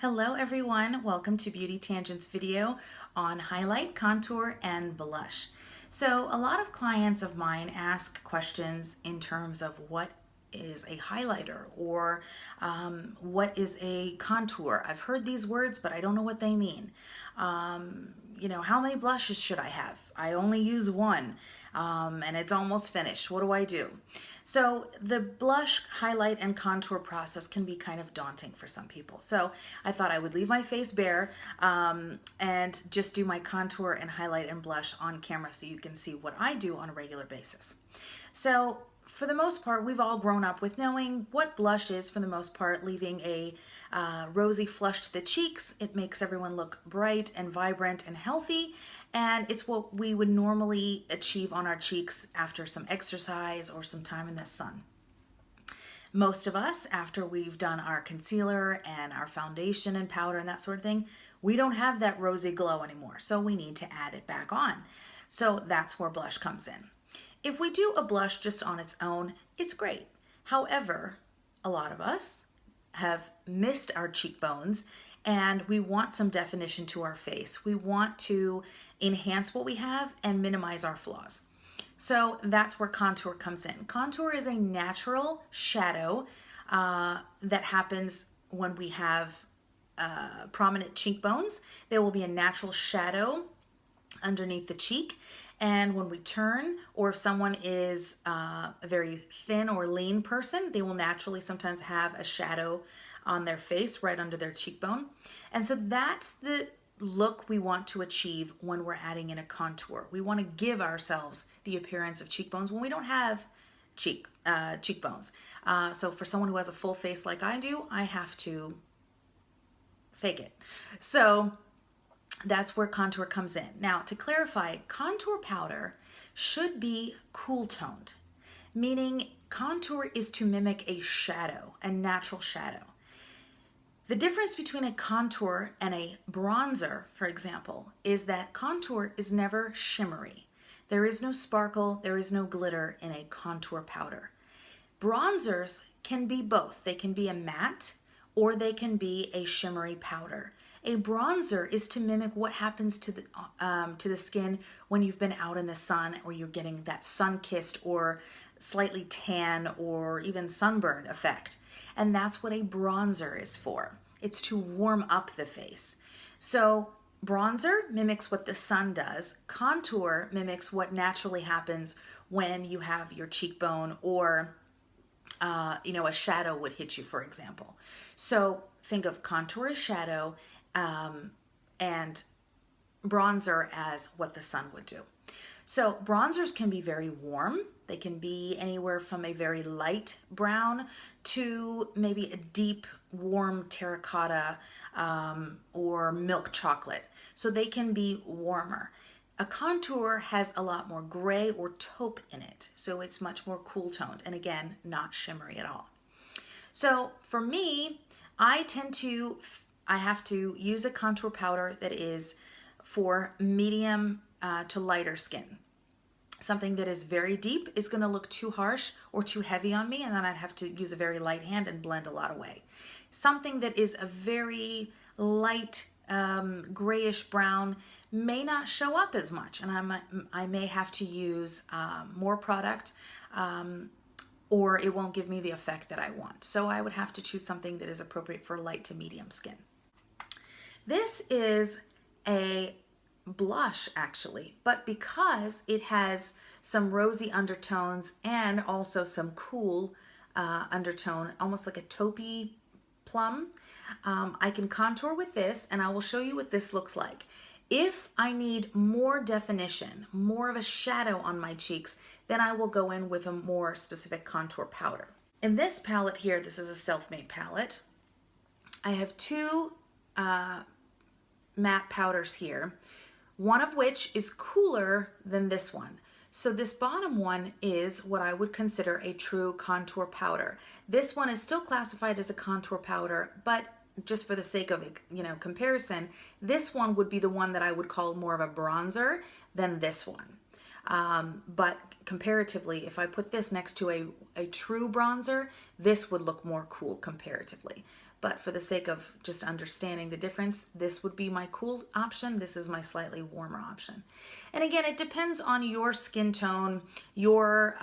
Hello everyone, welcome to Beauty Tangents video on highlight, contour, and blush. So a lot of clients of mine ask questions in terms of what is a highlighter or what is a contour. I've heard these words, but I don't know what they mean. How many blushes should I have? I only use one and it's almost finished. What do I do? So the blush, highlight, and contour process can be kind of daunting for some people. So I thought I would leave my face bare and just do my contour and highlight and blush on camera so you can see what I do on a regular basis. So for the most part, we've all grown up with knowing what blush is for the most part, leaving a rosy flush to the cheeks. It makes everyone look bright and vibrant and healthy, and it's what we would normally achieve on our cheeks after some exercise or some time in the sun. Most of us, after we've done our concealer and our foundation and powder and that sort of thing, we don't have that rosy glow anymore, so we need to add it back on. So that's where blush comes in. If we do a blush just on its own, it's great. However, a lot of us have missed our cheekbones and we want some definition to our face. We want to enhance what we have and minimize our flaws. So that's where contour comes in. Contour is a natural shadow that happens when we have prominent cheekbones. There will be a natural shadow underneath the cheek. And when we turn, or if someone is a very thin or lean person, they will naturally sometimes have a shadow on their face right under their cheekbone. And so that's the look we want to achieve when we're adding in a contour. We want to give ourselves the appearance of cheekbones when we don't have cheekbones. So for someone who has a full face like I do, I have to fake it. So that's where contour comes in. Now, to clarify, contour powder should be cool toned, meaning contour is to mimic a shadow, a natural shadow. The difference between a contour and a bronzer, for example, is that contour is never shimmery. There is no sparkle, there is no glitter in a contour powder. Bronzers can be both. They can be a matte or they can be a shimmery powder. A bronzer is to mimic what happens to the skin when you've been out in the sun or you're getting that sun-kissed or slightly tan or even sunburned effect. And that's what a bronzer is for. It's to warm up the face. So bronzer mimics what the sun does. Contour mimics what naturally happens when you have your cheekbone or a shadow would hit you, for example. So think of contour as shadow and bronzer as what the sun would do. So bronzers can be very warm. They can be anywhere from a very light brown to maybe a deep, warm terracotta or milk chocolate. So they can be warmer. A contour has a lot more gray or taupe in it, so it's much more cool toned and again, not shimmery at all. So for me, I have to use a contour powder that is for medium to lighter skin. Something that is very deep is going to look too harsh or too heavy on me, and then I'd have to use a very light hand and blend a lot away. Something that is a very light grayish brown may not show up as much, and I may have to use more product or it won't give me the effect that I want. So I would have to choose something that is appropriate for light to medium skin. This is a blush actually, but because it has some rosy undertones and also some cool undertone, almost like a taupey plum, I can contour with this and I will show you what this looks like. If I need more definition, more of a shadow on my cheeks, then I will go in with a more specific contour powder. In this palette here, this is a self-made palette. I have two matte powders here, one of which is cooler than this one. So this bottom one is what I would consider a true contour powder. This one is still classified as a contour powder, but just for the sake of comparison, this one would be the one that I would call more of a bronzer than this one. But comparatively, if I put this next to a true bronzer, this would look more cool comparatively. But for the sake of just understanding the difference, this would be my cool option. This is my slightly warmer option. And again, it depends on your skin tone, your,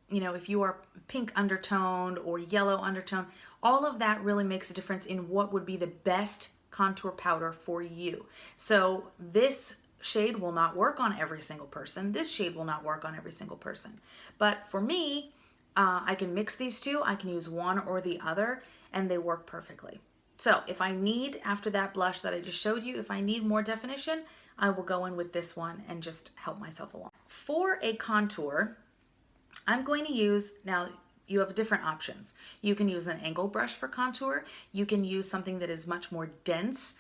if you are pink undertoned or yellow undertone, all of that really makes a difference in what would be the best contour powder for you. So this shade will not work on every single person. This shade will not work on every single person. But for me, I can mix these two. I can use one or the other, and they work perfectly. So if I need, after that blush that I just showed you, if I need more definition, I will go in with this one and just help myself along. For a contour, I'm going to use, now you have different options. You can use an angle brush for contour. You can use something that is much more dense.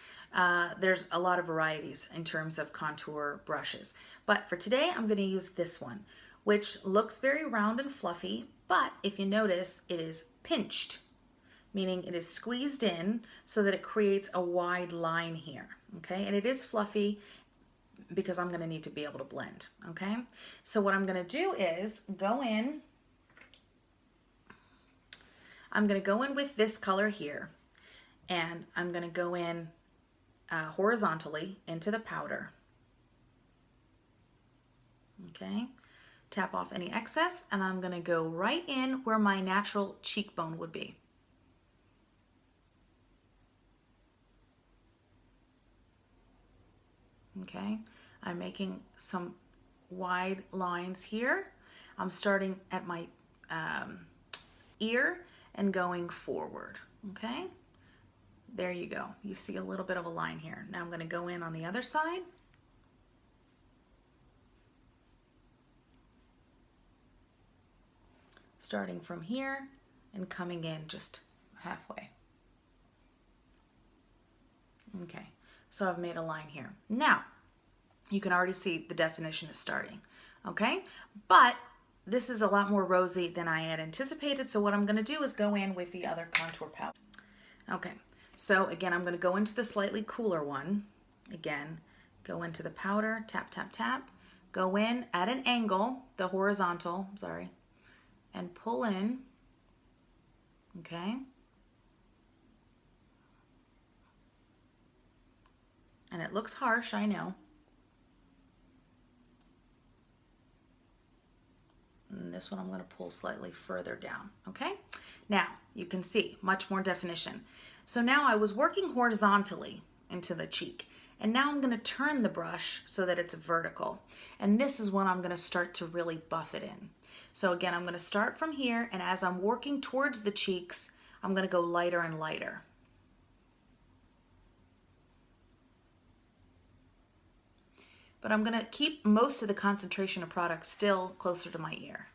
There's a lot of varieties in terms of contour brushes. But for today, I'm going to use this one, which looks very round and fluffy, but if you notice, it is pinched, meaning it is squeezed in so that it creates a wide line here, okay? And it is fluffy because I'm gonna need to be able to blend, okay? So what I'm gonna do is go in, I'm gonna go in with this color here, and I'm gonna go in horizontally into the powder, okay? Tap off any excess, and I'm gonna go right in where my natural cheekbone would be. Okay, I'm making some wide lines here. I'm starting at my ear and going forward, okay? There you go. You see a little bit of a line here. Now I'm gonna go in on the other side. Starting from here and coming in just halfway. Okay, so I've made a line here. Now, you can already see the definition is starting, okay? But this is a lot more rosy than I had anticipated, so what I'm gonna do is go in with the other contour powder. Okay, so again, I'm gonna go into the slightly cooler one. Again, go into the powder, tap, tap, tap. Go in at an angle, the horizontal, sorry, and pull in, okay? And it looks harsh, I know. And this one I'm going to pull slightly further down, okay? Now, you can see much more definition. So now I was working horizontally into the cheek, and now I'm going to turn the brush so that it's vertical. And this is when I'm going to start to really buff it in. So again, I'm going to start from here, and as I'm working towards the cheeks, I'm going to go lighter and lighter. But I'm going to keep most of the concentration of product still closer to my ear.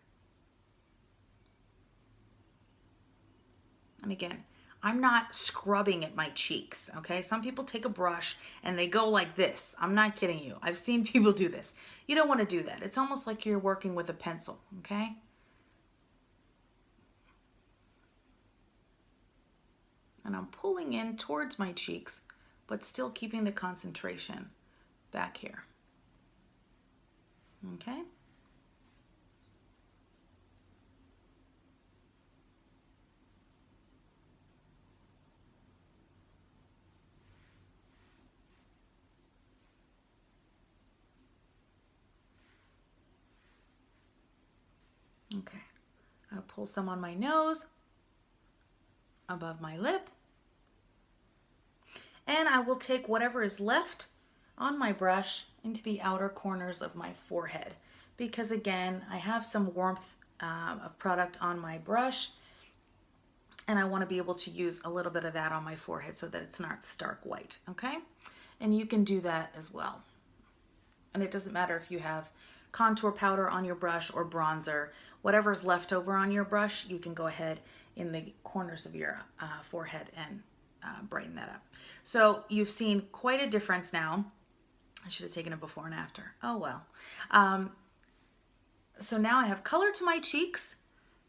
And again, I'm not scrubbing at my cheeks, okay? Some people take a brush and they go like this. I'm not kidding you. I've seen people do this. You don't want to do that. It's almost like you're working with a pencil, okay? And I'm pulling in towards my cheeks, but still keeping the concentration back here. Okay? Okay. I'll pull some on my nose, above my lip, and I will take whatever is left on my brush into the outer corners of my forehead, because again, I have some warmth of product on my brush, and I want to be able to use a little bit of that on my forehead so that it's not stark white, okay? And you can do that as well. And it doesn't matter if you have contour powder on your brush or bronzer, whatever's left over on your brush, you can go ahead in the corners of your forehead and brighten that up. So you've seen quite a difference now. I should have taken a before and after. Oh well. So now I have color to my cheeks.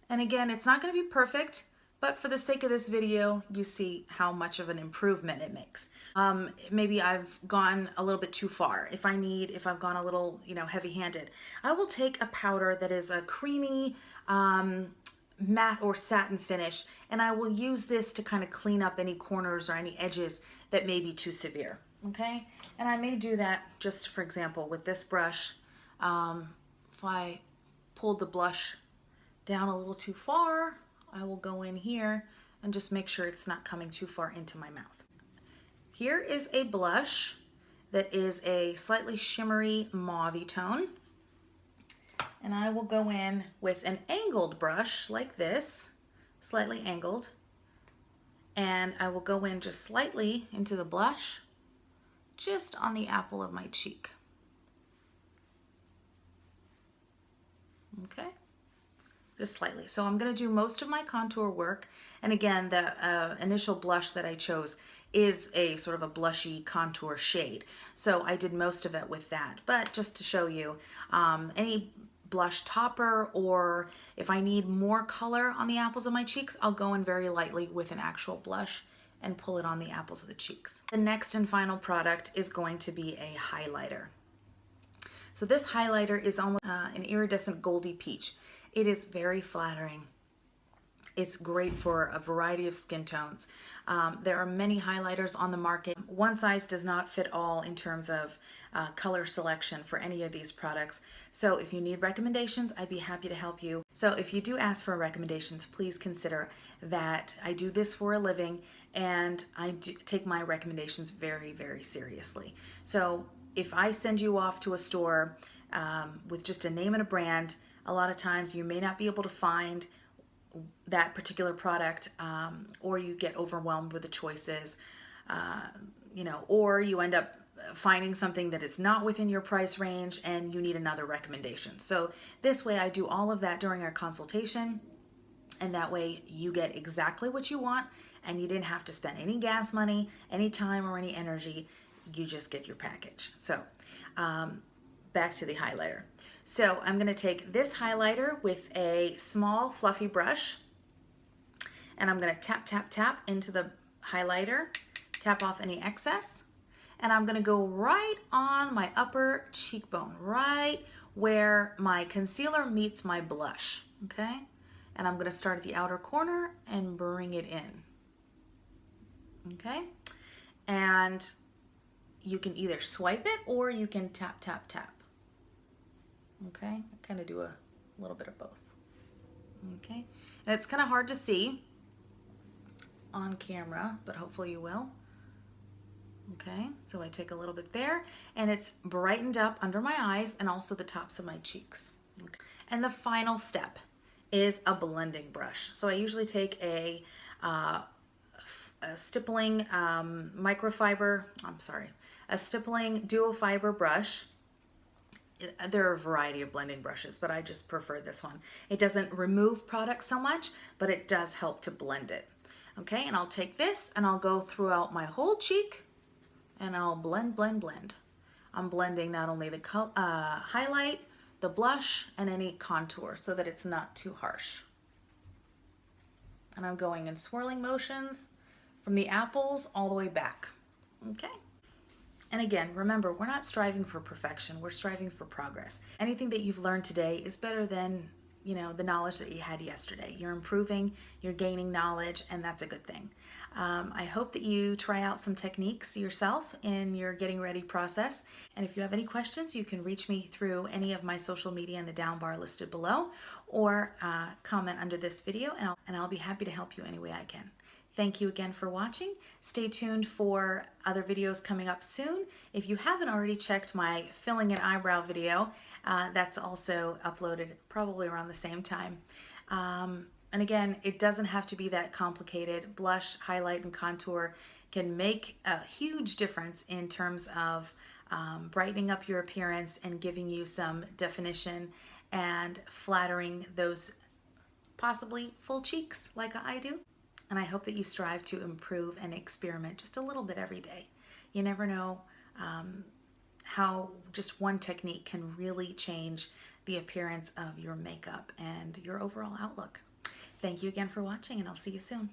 And again, it's not going to be perfect, but for the sake of this video, you see how much of an improvement it makes. Maybe I've gone a little bit too far. If I've gone a little, heavy-handed, I will take a powder that is a creamy, matte or satin finish, and I will use this to kind of clean up any corners or any edges that may be too severe, okay? And I may do that just, for example, with this brush. If I pulled the blush down a little too far, I will go in here and just make sure it's not coming too far into my mouth. Here is a blush that is a slightly shimmery mauve tone. And I will go in with an angled brush like this, slightly angled. And I will go in just slightly into the blush, just on the apple of my cheek. Okay, just slightly. So I'm gonna do most of my contour work. And again, the initial blush that I chose is a sort of a blushy contour shade. So I did most of it with that. But just to show you, any blush topper, or if I need more color on the apples of my cheeks, I'll go in very lightly with an actual blush and pull it on the apples of the cheeks. The next and final product is going to be a highlighter. So this highlighter is almost an iridescent goldy peach. It is very flattering. It's great for a variety of skin tones. There are many highlighters on the market. One size does not fit all in terms of color selection for any of these products. So if you need recommendations, I'd be happy to help you. So if you do ask for recommendations, please consider that I do this for a living and I do take my recommendations very, very seriously. So if I send you off to a store with just a name and a brand, a lot of times you may not be able to find that particular product, or you get overwhelmed with the choices, or you end up finding something that is not within your price range and you need another recommendation. So this way I do all of that during our consultation, and that way you get exactly what you want and you didn't have to spend any gas money, any time, or any energy. You just get your package. So back to the highlighter. So I'm going to take this highlighter with a small fluffy brush, and I'm going to tap, tap, tap into the highlighter, tap off any excess, and I'm going to go right on my upper cheekbone, right where my concealer meets my blush, okay? And I'm going to start at the outer corner and bring it in, okay? And you can either swipe it or you can tap, tap, tap. Okay, I kind of do a little bit of both. Okay, and it's kind of hard to see on camera, but hopefully you will. Okay, so I take a little bit there, and it's brightened up under my eyes and also the tops of my cheeks. Okay. And the final step is a blending brush. So I usually take a stippling a stippling duo fiber brush. There are a variety of blending brushes, but I just prefer this one. It doesn't remove product so much, but it does help to blend it. Okay, and I'll take this and I'll go throughout my whole cheek and I'll blend, blend, blend. I'm blending not only the highlight, the blush, and any contour so that it's not too harsh. And I'm going in swirling motions from the apples all the way back. Okay. And again, remember, we're not striving for perfection, we're striving for progress. Anything that you've learned today is better than, the knowledge that you had yesterday. You're improving, you're gaining knowledge, and that's a good thing. I hope that you try out some techniques yourself in your getting ready process. And if you have any questions, you can reach me through any of my social media in the down bar listed below, or comment under this video, and I'll be happy to help you any way I can. Thank you again for watching. Stay tuned for other videos coming up soon. If you haven't already checked my filling an eyebrow video, that's also uploaded probably around the same time. And again, it doesn't have to be that complicated. Blush, highlight, and contour can make a huge difference in terms of brightening up your appearance and giving you some definition and flattering those possibly full cheeks like I do. And I hope that you strive to improve and experiment just a little bit every day. You never know how just one technique can really change the appearance of your makeup and your overall outlook. Thank you again for watching, and I'll see you soon.